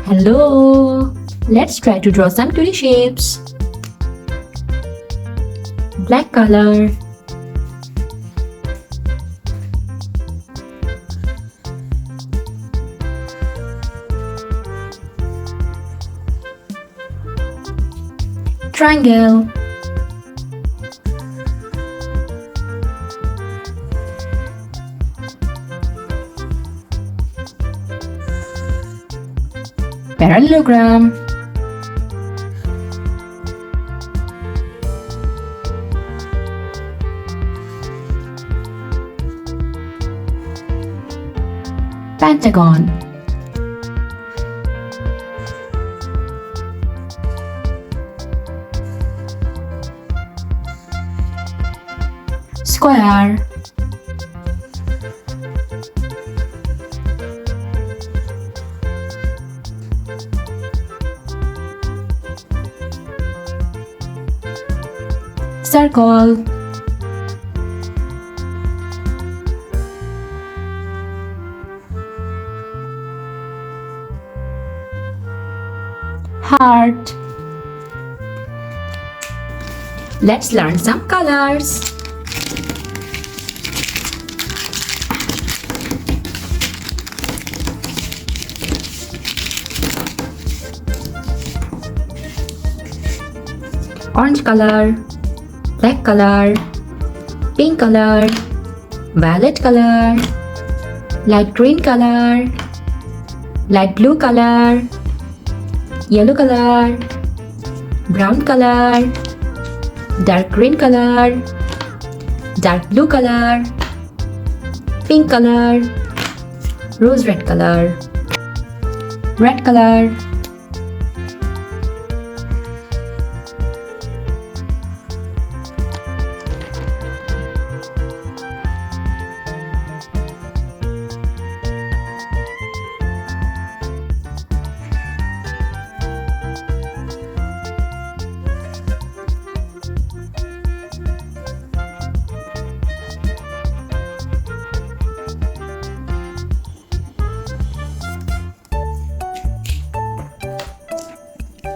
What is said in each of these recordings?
Hello! Let's try to draw some 2D shapes. Black color. Triangle. Parallelogram. Pentagon. Square. Circle. Heart. Let's learn some colors. Orange color, black color, pink color, violet color, light green color, light blue color, yellow color, brown color, dark green color, dark blue color, pink color, rose red color, red color.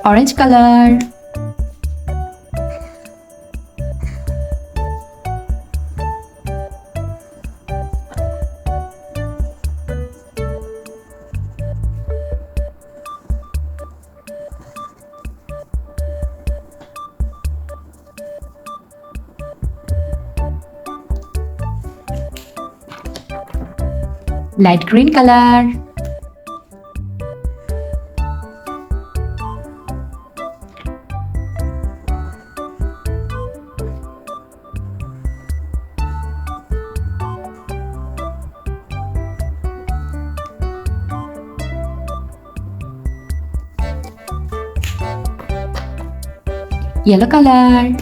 Orange color, light green color, yellow color,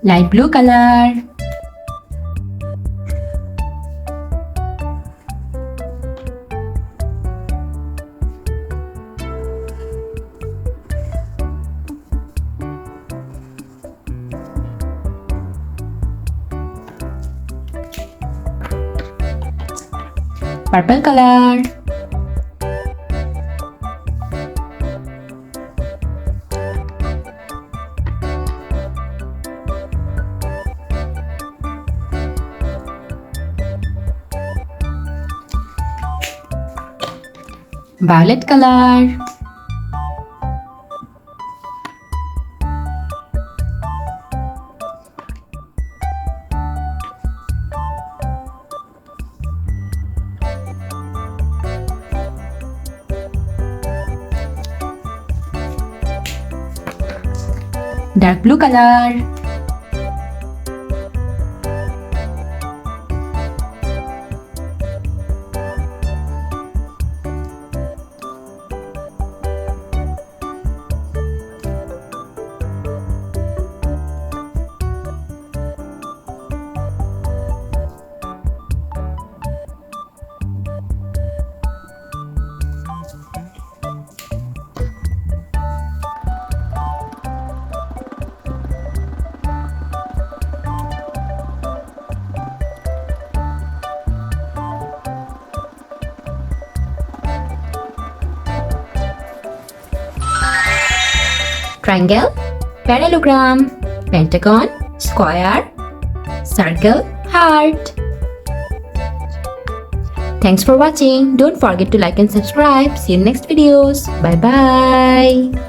light blue color, purple color, violet color, dark blue color, triangle, parallelogram, pentagon, square, circle, heart. Thanks for watching. Don't forget to like and subscribe. See you in next videos. Bye bye.